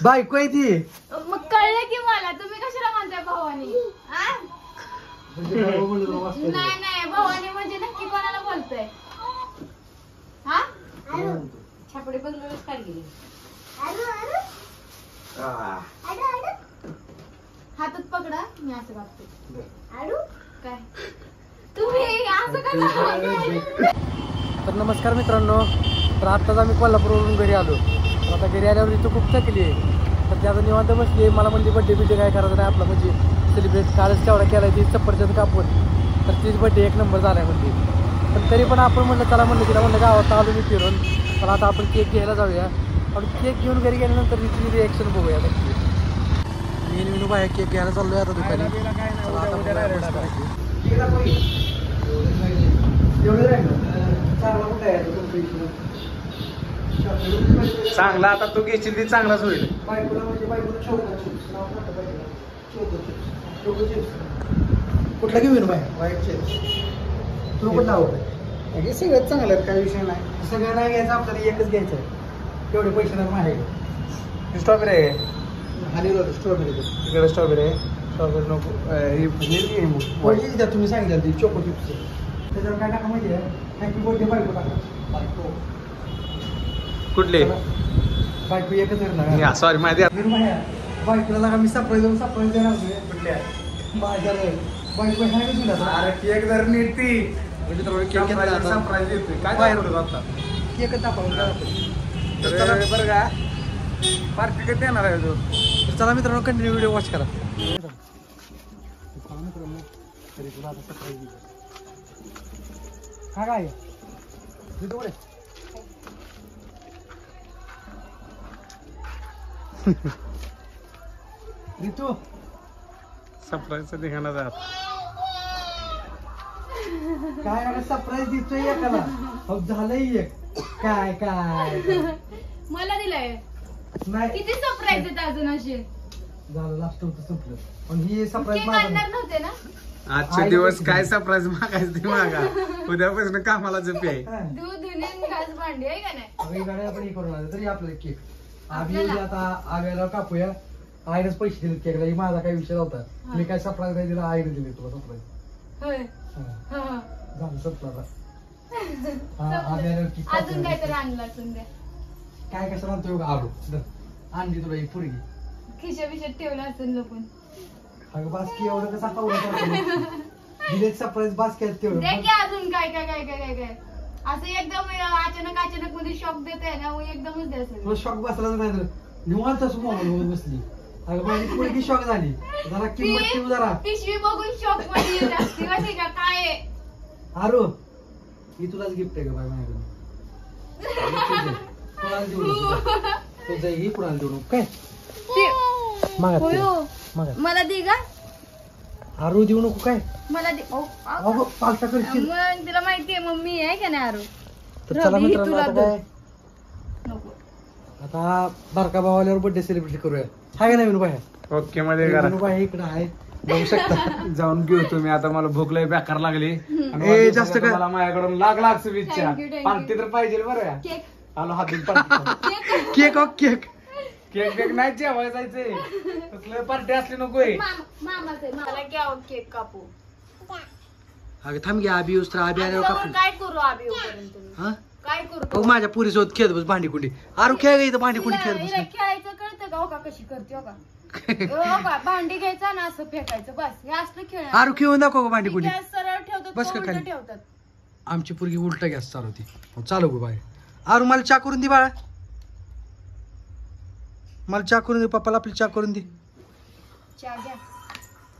बायको आहे ती. मग कळलं की मला. तुम्ही कशाला म्हणताय भवानी? नाही नाही, भवानी म्हणजे नक्की कोणाला बोलतोय? हा छापडी बंगलोच काढली. हातात पकडा, मी असं बघते. काय तुम्ही असं का? तर नमस्कार मित्रांनो. तर आत्ताच आम्ही कोल्हापूरवरून घरी आलो. आता घरी आल्यावर इथं खूप थकली आहे. तर त्याचा निवांत बसली. मला म्हणजे बड्डे काय करायचं नाही आपला, म्हणजे सेलिब्रेट कालच तेवढा केला ती सफरचंद कापून. तर तीच बड्डे एक नंबर झाला आहे म्हणजे. पण तरी पण आपण म्हणलं चला म्हणलं तिला म्हणलं गावात आलो मी फिरून. तर आता आपण केक घ्यायला जाऊया. आपण केक घेऊन घरी गेल्यानंतर तिची रिॲक्शन बघूया नक्की. मी विनू बाहेर केक घ्यायला चाललोय आता दुपारी. चांगला आता तू घेशील ती चांगलाच होईल. कुठला घेऊ विनू बाहेर? White chips. तुला कुठला आवडतं? सगळं चांगलं आहे, काही विषय नाही. सगळं नाही घ्यायचं, आपल्याला एकच घ्यायचं आहे. तेवढे पैसे नाही माझ्याकडे. स्ट्रॉबेरी आहे आणि स्ट्रॉबेरी इकडे. स्ट्रॉबेरी आहे. स्ट्रॉबेरी नको. द्या तुम्ही सांगितलं ती चोको चिप्स. त्याच्यावर काय टाका माहिती आहे? हॅपी बर्थडे बायको टाका. बायको कुठले? बायको एकच ना. सॉरी माहिती आहे. बायकोला लागा मी सरप्राईज देणार होते. कुठल्या माझ्या बायको ह्या दिला. अरे केक जर नीट ती केक सरप्राईज देते काय बाहेर आता केकच दाखवून. बरं का पार्टी कधी येणार आहे तू? चला मित्रांनो, कंटिन्यू व्हिडिओ वॉच करा. काय ऋतू सरप्राईजचं ठिकाणा जात काय सरप्राईज देतोय एकाला. झालंय एक. काय काय मला दिलंय. नाही किती सरप्राईज देत अजून असे? झालं, लास्ट होतं संपलं. पण ही सरप्राईज केक आणणार नव्हते ना? आजचे दिवस काय सरप्राईज मागायचं ते मागा. उद्यापासून कामाला जपी आहे. दूध धुणे घास भांडी आहे का नाही? आपण हे करून आलं तरी आपल्याला केक आम्ही आता आव्याला कापूया. आईनच पैसे दिले केकला. माझा काही विषय नव्हता. मी काय सरप्राईज नाही दिला, आईने दिले तुला सरप्राईज. होय. झालं सरप्राईज. अजून काहीतरी आणलं असून द्या. काय कसं म्हणतो आलो आणली तुला ही पुरगी. खिशा बिशात ठेवलं असेल लपून. अगं बास्की एवढं कसं दिले सरप्राईज बास्केट तेवढं. द्या की अजून काय काय काय काय काय काय असं एकदम अचानक मध्ये शॉक देत आहे ना, एकदमच द्या सगळं. तुला शॉक बसला नाही तर निवांतच मोबाईल बसली. अगं माझी पुरगी शॉक झाली. जरा किंमत ठेवू जरा. पिशवी बघून शॉक मध्ये असते माहिती का काय आहे? आरो ही तुलाच गिफ्ट आहे का बाय माझ्याकडे? कुणाला देऊ नको. तुझं ही कुणाला देऊ नको काय मागा. मला दे का? आरू देऊ नको काय? मला दे. अगं पालता करशील. मग तिला माहितीये मम्मी आहे का नाही आरू. तर चला मित्रांनो, आता काय नको. आता बारका भावाल्यावर बर्थडे सेलिब्रेट करूया. हाय का नवीन बाहेर? ओके मध्ये करा. बाहेर इकडे आहे, बघू शकता. जाऊन घेऊ तुम्ही. आता मला भूक लय बेकार लागली. ए, जास्त काय? मला माझ्याकडून लाख शुभेच्छा. Thank you, thank you. Party तर पाहिजे बरं. केक आलो हातून party. Cake of cake. Cake bake नाही जेवायला जायचंय. कसलं पार्टी असली नकोय. मामाचे मला घ्यावं केक कापू. अगं थांब घ्या. आबी उस्तर आबी आल्यावर कापून. काय करू आबी पर्यंत? हा काय करू? हो माझ्या पुरीसोबत खेळत बस भांडी कुंडी. आरू खेळ इथं भांडी कुंडी खेळत हिला बस. खेळायचं कळतं का? हो का कशी करते? हो का? हो का? भांडी घ्यायचं ना असं फेकायचं बस. हे असलं खेळ. आरू खेळून दाखव का भांडी कुंडी. गॅस सरळ ठेवतात बस का का खाली? उलटं ठेवतात? आमची पुरगी उलट गॅस चालवती. चालू गो बाय. आरू मला चहा करून दे बाळा. मला चहा करून दे. पप्पाला आपली चहा करून दे. चहा घ्या.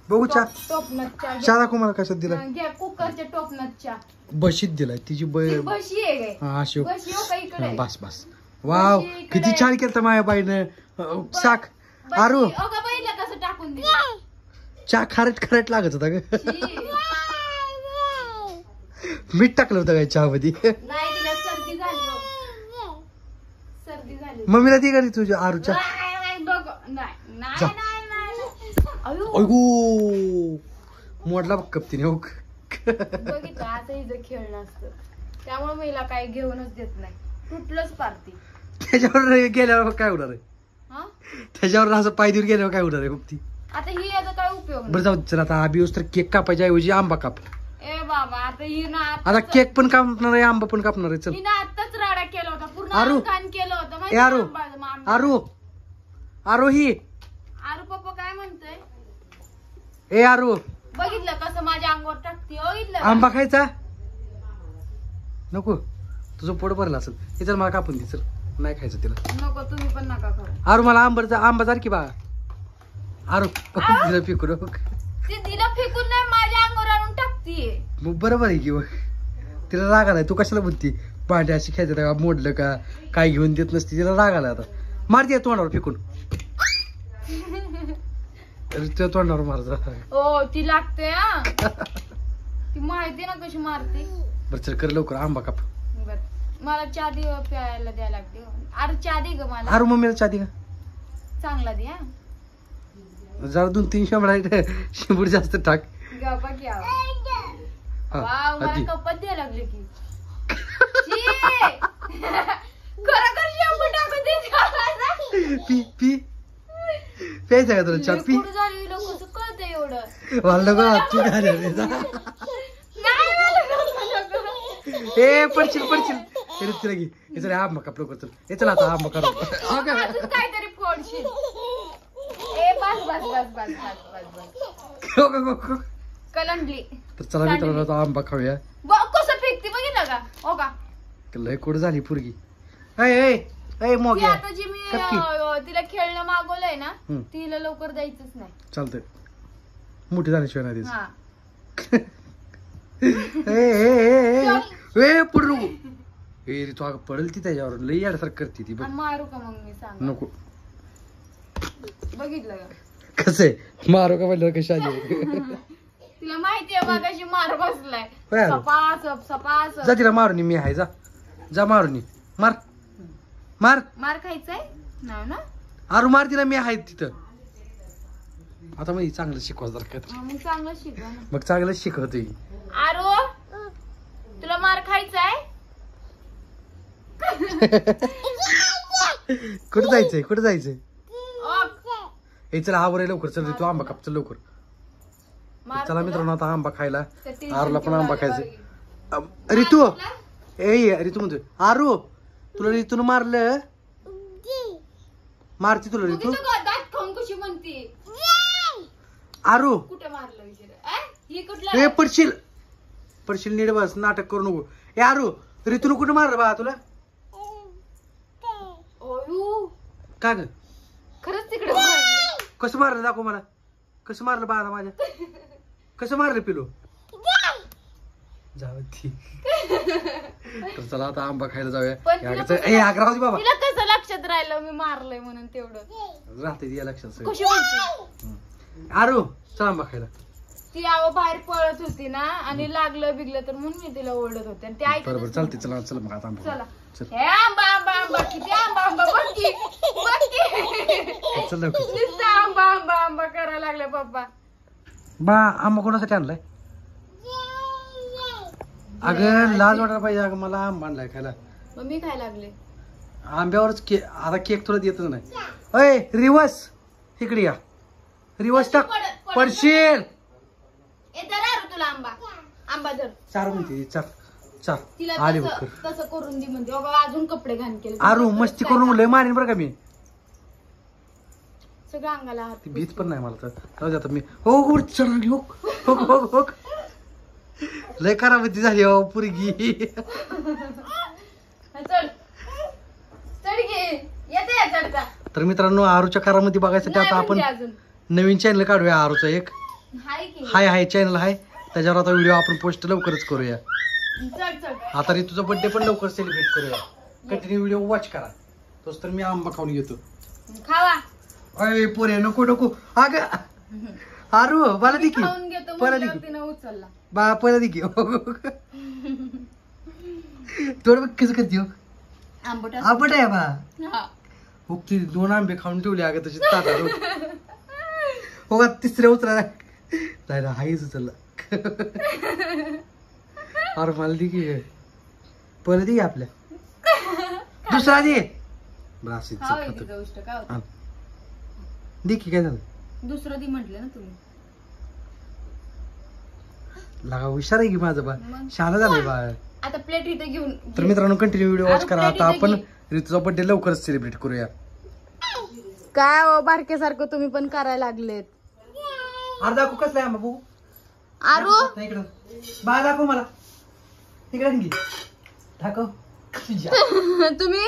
बघू चहा. टोपणात चहा घ्या. चहा दाखव मला कशात दिला. घ्या कुकरच्या टोपणात चहा. बशीत दिलाय तिची ती बशी आहे काय? हा अशी. बशी हो का इकडे? बस बस. वाव बशी इकडे. किती छान केलं माझ्या बाईनं. शाक आरू बशी. हो का बघितलं कसं टाकून दिलं? चहा खारट लागत होता ग. शी. मीठ टाकलं होतं काय चहा मध्ये? नाही तिला सर्दी झाली हो. सर्दी झाली. मम्मीला ती का रे तुझ्या आरूच्या? नाही बघ. नाही नाही जा. नाही. अयो अगो मोडला बघ कप्तीने. हो बघितलं आता हिचं खेळणं असतं त्यामुळे मला काही घेऊनच देत नाही. तुटलंच पार्टी. त्याच्यावर गेल्यावर काय होणार आहे? हा त्याच्यावर असं पाय देऊन गेल्यावर काय होणार आहे ती. आता ही याचा काय उपयोग बरं नाही. जाऊ दे, चल आता आबीस तर केक कापायच्या ऐवजी आंबा काप. ए बाबा आता ही ना आता केक पण कापणार आहे, आंबा पण कापणार आहे. चल ही ना आताच राडा केला होता पूर्ण आरू. अंगण केलं होतं ए माहिती आरू आंबा- आरू आरोही आरू पप्पा काय म्हणतोय ए आरू बघितलं कसं माझ्या अंगावर टाकते बघितलं का? आंबा खायचा नको, तुझं पोट भरलं असेल. हे चल मला कापून दे, चल नाही खायचं तिला. नको तुम्ही पण नका करू. आरू मला आंबा जार की बा. आरू तिला पिकू नको. ती तिला फेकून नाही माझ्या अंगावर आणून टाकतीये. मग बरोबर आहे की मग तिला राग आलाय. तू कशाला म्हणती भांडे अशी खायचं का, मोडलं का काय घेऊन देत नसती, तिला राग आलाय. आता मारते तोंडावर फेकून. त्या तोंडावर मारत. ओ ती लागते हा ती माहिती ना कशी मारते. बरं चल कर लवकर आंबा काप. बरं. मला चहा दे प्यायला द्यायला लागते. अरे चहा दे ग मला. आरू मम्मीला चहा दे का चांगला दे हा. जरा 2-3 शिंबूड जास्त टाक. गप्पा की आव. हा, वाव मला आधी. कपत द्यायला लागले की खरोखर शॅम्पू टाकून दे. पी पी प्यायचं का तुला चहा? पी कुठं झाली हिला कसं कळतंय एवढं. मला नको तू घाल रे. नाही मला नको. ए पडशील हे तिला घे. हे चल आंबा काप लवकर. चल हे चल आता आंबा काढू. अजून काहीतरी फोडशील. ए बस कलंडली. तर चला मित्रांनो आता आंबा खाऊया. कसं फेकते बघितलं का हो का. लय कुठं झाली पोरगी. ए ती मोग्या आता जी मी कपकी. तिला खेळणं मागवलंय ना हम्म. तिला लवकर द्यायचंच नाही. चालतंय मोठी झाल्याशिवाय नाही हा ए पडू नको. ए रे तू अगं पडेल ती त्याच्यावर. लई याडसारखं करते ती बघ. आणि मारू का मग मी सांग. नको. बघितलं का कसं आहे मारू का म्हणलं कशी आली. तिला माहितीये मगाशी मार बसलाय. होय आरू. सपास जा तिला मारून मी आहे. जा मारून मार मार. मार खायचंय नाही ना. आरू मार तिला मी आहे तिथं. आता मग चांगलं शिकवा जर काय. मग चांगलं शिकवा ना. मग चांगलं शिकवतोय. आरो तुला मार खायचाय. कुठं जायचंय हे चला आवर लवकर. चल रे तू आंबा काप. चल लवकर. चला मित्रांनो आता आंबा खायला. आरूला पण आंबा खायचं. ऋतू ऋतू म्हणतोय आरू तुला ऋतून मारलं. मारती तुला ऋतू. दात खाऊन कशी म्हणते. आरू कुठे मारलं विचार. ही कुठला ए पडशील नीट बस. नाटक करू नको. ए आरू ऋतून कुठं मारलं बा तुला. का ग खरंच तिकडे मारलं. कसं मारलं दाखव मला. कसं मारलं बाळा माझ्या. कसं मारलं पिलो. जाऊ ती. तर चला आता आंबा खायला जाऊया. राहू बाबा. तिला कसं लक्षात राहिलं मी मारलंय म्हणून तेवढं राहते ती या लक्षात सगळं. कशी म्हणते. आरू चल आंबा खायला. ती बाहेर पळत होती ना आणि लागलं बिगलं तर म्हणून मी तिला ओरडत होते आणि ते ऐकत बरोबर चालते. चला चल मग आता आंबा चला चल. हे आंबा किती आंबा बघ की चल लवकर. नुसतं आंबा करायला लागले पप्पा. बा आंबा कोणासाठी आणलाय. अगं लाज वाटायला पाहिजे. अगं मला आंबा आणलाय खायला. मग मी खायला लागले. आंब्यावरच आता केक तुला येतच नाही. अय रिवर्स इकडे या. रिवर्स टाक. पडशील. तुला आंबा धर. चार म्हणते चार तिला आले तसं बघ. तसं करून दे म्हणजे अजून कपडे घाण केले. आरू मस्ती करून लय मारेन बरं का मी. सगळं अंगाला हात. ती भीत पण नाही मला तर. जाऊ दे आता मी. हो चढली हो लय करामती झाली हो पुरगी. चढ घे येते चढता. तर मित्रांनो आरूच्या करामती बघायसाठी आता आपण अजून नवीन चॅनल काढूया. आरूचा एक हाय की हाय चॅनल आहे. त्याच्यावर आता व्हिडिओ आपण पोस्ट लवकरच करूया. चढ आता ऋतूचा बर्थडे पण लवकर सेलिब्रेट करूया. कंटिन्यू व्हिडिओ वॉच करा. तोच तर मी आंबा खाऊन घेतो. खावा. अय पोरे नको अग आरू मला दे की. खाऊन घेतो परत दे म्हणल्यावर की. तिनं उचलला. बा पहिला दे की. थोडं कसं करते आंबट आंबट आहे बा. हा. हो ती 2 आंबे खाऊन ठेवले अगं तशी ताटात. हो का तिसऱ्या उचला जायला हाईच उचलला. अरे मला दे की. पहिला दे की आपल्या. दुसरा दे. बस खाऊ एक गोष्ट काय होतं. दे की काय झालं दुसरं दी म्हटलं ना तुम्ही. लागा हुशार आहे की माझं बा मग? शहाणा झालंय बा. आता प्लेट इथे घेऊन तर मित्रांनो कंटिन्यू व्हिडिओ वॉच अरे करा. plate आता इथे आपण घे. ऋतूचा बर्थडे लवकरच सेलिब्रेट करूया. काय हो बारकेसारखं तुम्ही पण करायला लागलेत. अर्धा दाखव कसला आहे बाबू आरू इकडं बा दाखव मला इकडे घे दाखव तुम्ही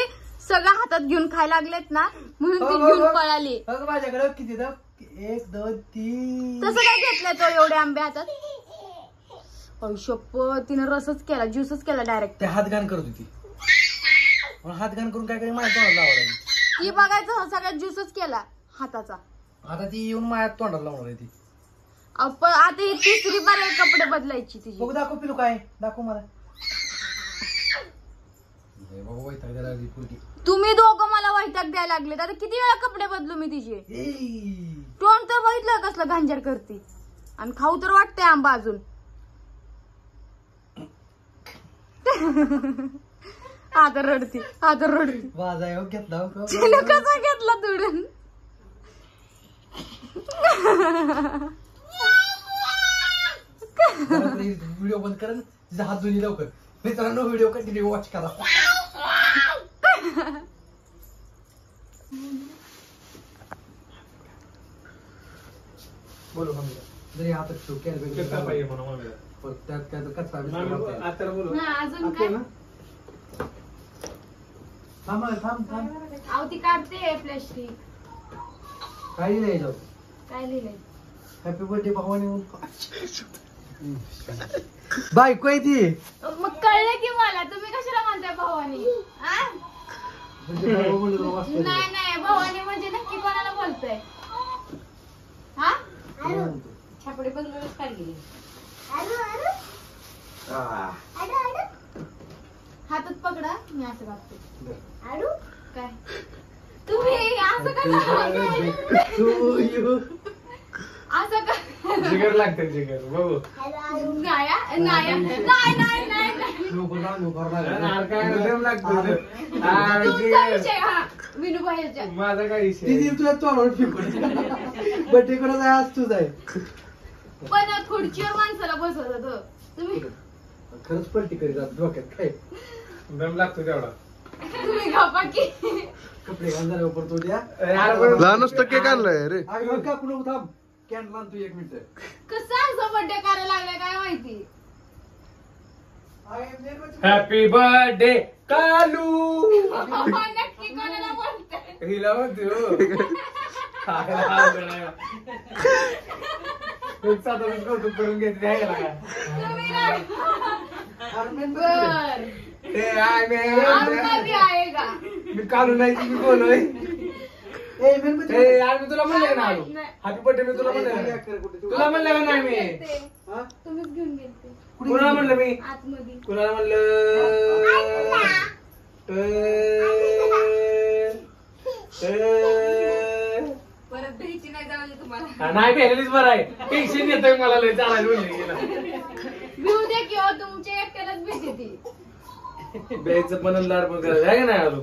सगळं हातात घेऊन खायला लागलेत ना म्हणून ती हो, हो, घेऊन हो. पळाली. बघ माझ्याकडे किती दाब 1 2 3 तसं काय घेतलंय तो एवढे आंबे हातात. शप्पथ तिने रसच केला ज्यूसच केला डायरेक्ट. ते हात घाण करत होती हात घाण करून काय काही माझ्या तोंडाला लावणार आहे. ती बघायचं सगळ्यात ज्यूसच केला हाताचा. आता ती येऊन माझ्या तोंडाला लावणार आहे ती. पण आता ही तिसरी बार आहे कपडे बदलायची तिची. बघू दाखव पिलू काय दाखव मला बाबा वैताग द्यायला लागली पोरगी. तुम्ही दोघं मला वैताग द्यायला लागलेत. आता किती वेळा कपडे बदलू मी तिचे. ए, तोंड तर बघितलं कसलं घांजर करते आणि खाऊ तर वाटतंय आंबा अजून. आता रडती वाजा येऊ घेतला हो. तिने कसा घेतला तुडून. व्हिडिओ बंद करा तिचा हात धुनी लवकर. मित्रांनो व्हिडिओ कंटिन्यू वॉच करा. बोलो जरी हातात ठेव त्यात काय तर कचरा बिचरा हा, अजून काय थांब थांब थांब अहो ती काढते प्लॅस्टिक. काही नाही जाऊ. काय लिहिलंय हॅपी बर्थडे भवानी. बायको आहे ती. मग कळलं की मला. तुम्ही कशाला म्हणताय भवानी. आ? नाही नाही भवानी म्हणजे नक्की कोणाला बोलतोय. हा छापडे बंगलोरच काढली. हातात पकडा मी असं बघते. काय तुम्ही असं का असं का जिगर लागते जिगर बघू नाया नाया नाही नाही नाही तुमचा विषय हा विनू बाहेरच्या. माझा काय विषय तुला तोंडावर फेकून बर्थडे कोणाचा आज तुझा आहे. पण खुर्चीवर माणसाला बसवत होतं तुम्ही. खरंच पलटी करीत डोक्यात काय दम लागतो तेवढा. तुम्ही गप्पा की कपडे घाल झाल्यावर परतो द्या. लहानच टक्के काढलाय रे. कापू नको थांब कॅन्डल आण तू 1 मिनिट. कसं असं बर्थडे करायला लागलाय काय माहिती. हॅपी बर्थडे कालू. नक्की कोणाला बोलतोय. हिला म्हणतो कौतुक करून घेतली आहे का. तुम्ही बर ते आहे आपका भी आएगा. मी कालू नाही मी कोण आहे. यार मी तुला म्हणलं ना आलू हॅपी बर्थडे मी तुला म्हणलं तुला म्हणलं का नाही मी. तुम्हीच घेऊन गेलते कुणाला म्हणलं मी आतमध्ये. कुणाला म्हणलं परत द्यायची नाही जाऊ तुम्हाला. नाही भेटलीच बरं आहे. टेन्शन येतंय मला लय चालायला म्हणलं भिऊ दे किंवा तुमच्या एकट्यालाच भीती ती. द्यायचं पण लाड पण करायचं आहे का नाही आलू.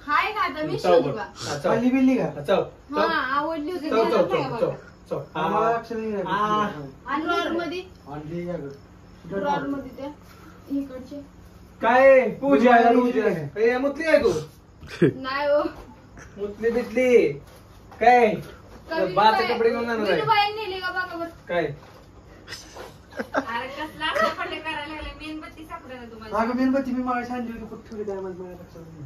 हाय का आता मी शोधू का. खाली बिल्ली का हा आवडली होती चव चव मला चव बघा. चव आम्हाला लक्ष नाही आणि ड्रॉअर मध्ये आणली का गं? ड्रॉअर मध्ये त्या इकडचे काय पूजा आहे मुतली आहे तू नाही हो. मुतली बितली काय बाचा कपडे घेऊन जाणार आहे विनूबाई नेली का बघा बरं. काय अरे कसला कपडे करायला लागले. मेणबत्ती सापडेना तुम्हाला. अगं मेणबत्ती मी मागाशी आणली होती कुठे ठेवली काय माहिती माझ्या लक्षात नाही.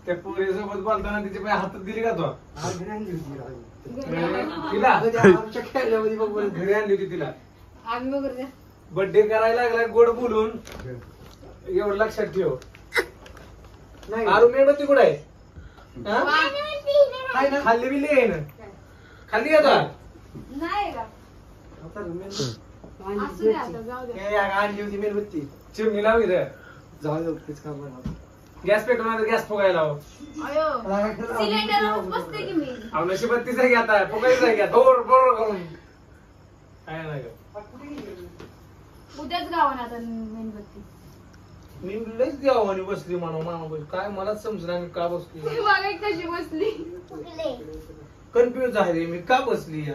त्या पोरीसोबत बोलताना तिच्या पाय हातात दिली का तू आज घरी आणली होती रावी. तिला अगं त्या आमच्या खेळण्यामध्ये बघ बरं. घरी आणली होती तिला आम्ही बघ रे. बर्थडे करायला लागला गोड बोलून एवढं लक्षात ठेव. नाही आरू मेणबत्ती कुठे आहे हा? आहे ना खाल्ली बिल्ली आहे ना खाल्ली का नाही का आता मेणबत्ती असू दे आता जाऊ दे. ए, अगं आणली होती मेणबत्ती. चिमणी लाव इथं जाऊ दे तेच काम आहे. गॅस पेटवून गॅस फुगायला लाव. अयो सिलेंडर बसते की मी. अहो नशिबात तीच आहे की आता फुगायचं आहे की आता बोर बोर करून काय नाही गं. उद्याच गावान आता मेणबत्ती. मी लयच देवानी बसली म्हणा मामा काय मलाच समजणार मी का बसली ती बघा कशी बसली. कन्फ्युज झाले मी का बसली या?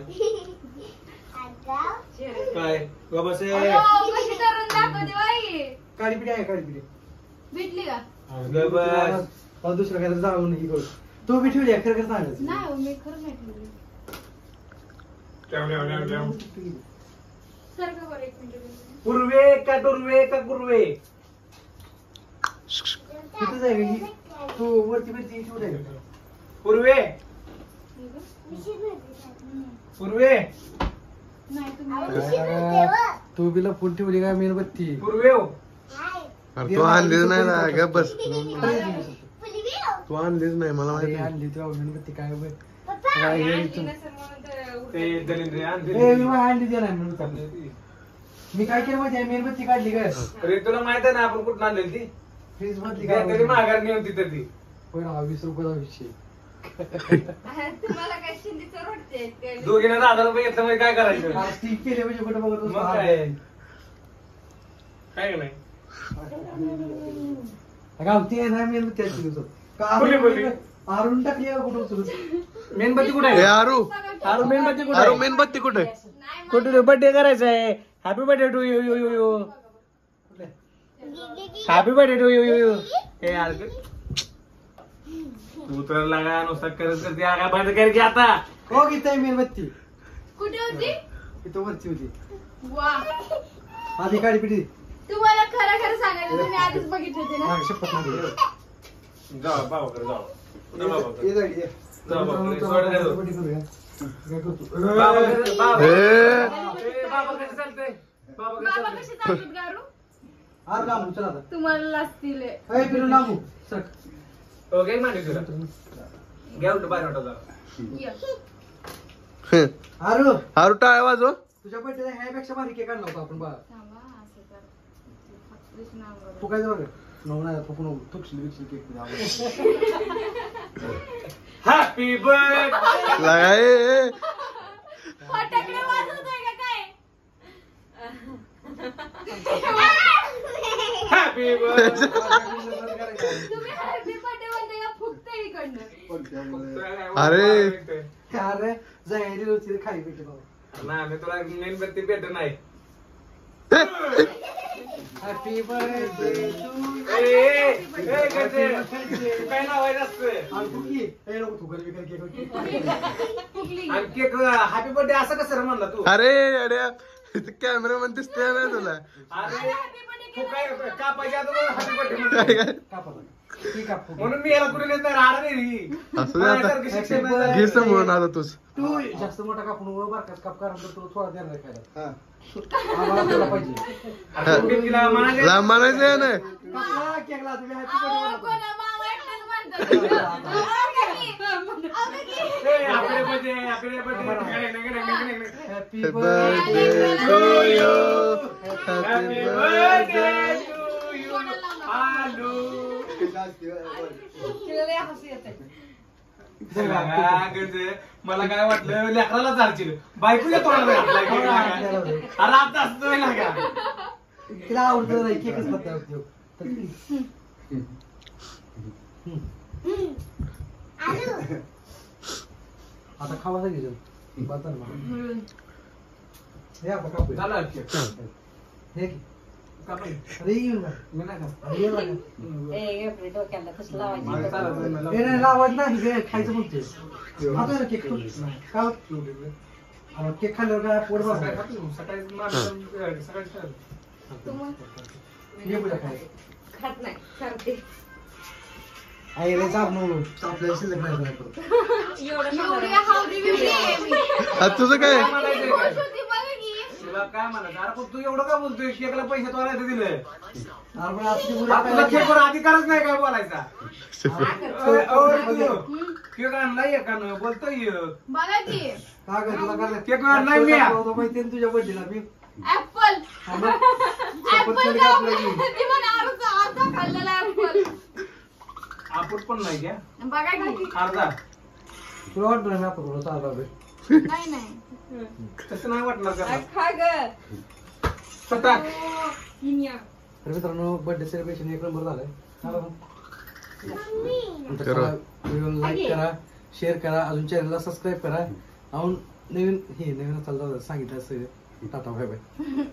काय बस अयो, कशी करून दाखवते बाई. काळी पिढी आहे काळी पिढी भेटली का? दुसरं काय जाऊ नाही करू तू बी ठेवली खरं खरं सांगायचं नाही हो, मी खरं नाही ठेवली. सारखं बरं 1 मिनिट. पूर्वे का दुर्वे का गुरुवे तिथंच आहे का ही? तू वरती वरती ठेवली आहे का? पूर्वे पूर्वे नाही तुम्ही तू बिला फुल ठेवली का मेणबत्ती पूर्वे हो. अरे तू आणलीच नाही ना ग बस तू आणलीच नाही मला अरे माहिती आणली तुला मेणबत्ती काय उभे आणली नसेल म्हणून तर ते दलिंद्रे आणली ती नाही मेणबत्ती मी काय केलं माहिती मेणबत्ती काढली काय अरे तुला माहित आहे ना आपण कुठून आणलेली ती फ्रीज मधली तरी माघार होती तर ती पण 20 रुपयाचा विषय तुम्हाला काय शिंदीचं वाटते? दोघीने 1000 रुपये घेतलं म्हणजे काय करायचं आज ती केले म्हणजे कुठं बघत मग बसतो. काय काय नाही गावती आहे ना मेणबत्ती त्याची दिवसात बोली, बोली. आरून टाकली का कुठं उचलून मेणबत्ती कुठे ए आहे आरू आरू मेणबत्ती कुठे आरू आहे? मेणबत्ती कुठे नाही कुठे बर्थडे करायचा आहे happy birthday to you you you you happy birthday to you you you हे यार तू तर लागा नुसता करत करते आगा बंद कर की आता हो गीता आहे मेणबत्ती कुठे होती? इथं वरती होती वा, आधी काळी पिढी तुम्हाला खरं खरं सांगायचं तुम्ही आधीच बघितले होते ना. शपथ नाही जाऊ बाबाकडे जाऊ जा बाबाकडे. ये जा, ये. जा बाबाकडे. मित्रांनो, सोड दे. कबड्डी करूया. काय करतो? बाबाकडे बाबा ए ए, बाबाकडे चालतंय बाबाकडे बाबा चालतंय कशी चालतात गारू? आर लांबू, चला आता. तुम्हाला लाजतील. ए, पिलू लांबू. सरक. ओके मांडी तुला घ्या उठ बाहेर वाटत ये. आरू आरू टाळ्या वाजव तुझ्या बर्थडे ह्यापेक्षा भारी केक आणला होता आपण बा थांबा, असं कर. कृष्ण आवडलं. तू काय बघ नऊ नाही फुकू नको थुकशील बिकशील केक हॅपी बर्थडे लागा ए फटाकडे वाजवतोय का काय? हॅपी बर्थडे तुम्ही हॅपी बर्थडे म्हणताय का फुकतंय इकडनं? अरे. अरे जायरी होती खाई भेटे बाबा ना मी तुला मेणबत्ती भेट नाही हॅपी बर्थडे काय नावायचं असतं फुकली. आणि केक हॅपी बर्थडे असं कसं रे म्हणला तू अरे अड्या कॅमेरा मध्ये दिसतंय ना तुला अरे तू काय कापायच्या अगोदर हॅपी बर्थडे काय काय म्हणून मी याला कुठे नेत नाही राहणार नाही असं दे आता. माझ्यासारखं शिक्षण नाही. घे समोरून आता तूच तू जास्त मोठा कापून बारकाच काप करा तर तुला थोडा देणार खायला आम्हाला तुला पाहिजे आता कुठे तिला म्हणाले, लांब म्हणायचं आहे ना कसला केकला तुम्ही happy birthday अहो, म्हणता. कोणा मामा एकटाच म्हणतात. आपले बर्थडे आपले birthday Happy birthday to you happy happy birthday birthday to you आलू तिला लय हसू येतंय. मला काय वाटलं लेकराला चालशील बायको येतो अरे आता असतोय ना का तिला आवडतं नाही केकच पत्ता आता खावा सांगितलं बाजार हम्म. हे आपण कापूया. झालं केक. हे की. कापाय. अरे येऊन जा. मी नाही खात. अरे येऊन जा. मला चालत नाही, मला- हे नाही लावायचं नाही हे खायचं म्हणते आता केक का अरे, केक खाल्ल्यावर काय पोट सकाळी बसणार खातो, सकाळी माझं- सकाळी खातो. ये पूजा खायचं खात नाही करते. आई रे चाप नको आपल्याला शिल्लक नाही करायचं परत. एवढी हावरी बिवरी आहे मी. आता तुझं काय काय म्हणायचंय खुश काय? होती बघा की. तुला काय म्हणायचं अरे पण तू एवढं का बोलतोय केकला पैसे तो नाही दिले अरे पण आज ती मुलं तुला काय- केकवर अधिकारच नाही काय बोलायचा केक आणलाय एकानं बोलतोय बघा की का गं, तुला काय केक आणलाय मी. माहिती ना तुझ्या बर्थडेला मी ऍपल हा मग. ऍपल सफरचंद कापलं की. ती पण अर्धा खाल्लेला ऍपल. आपण पण नाही घ्या बघा की अर्धा तुला वाटतं ना मी आपण बोलतो आज बाबा. नाही नाही तसं नाही वाटणार का खा ग. सटा हिन्या. तर मित्रांनो बर्थडे सेलिब्रेशन एक नंबर झालंय. करा. व्हिडिओ लाईक करा, शेअर करा, अजून चॅनलला सबस्क्राईब करा. अजून नवीन चाललं सांगितलं सगळं. Tata bye bye.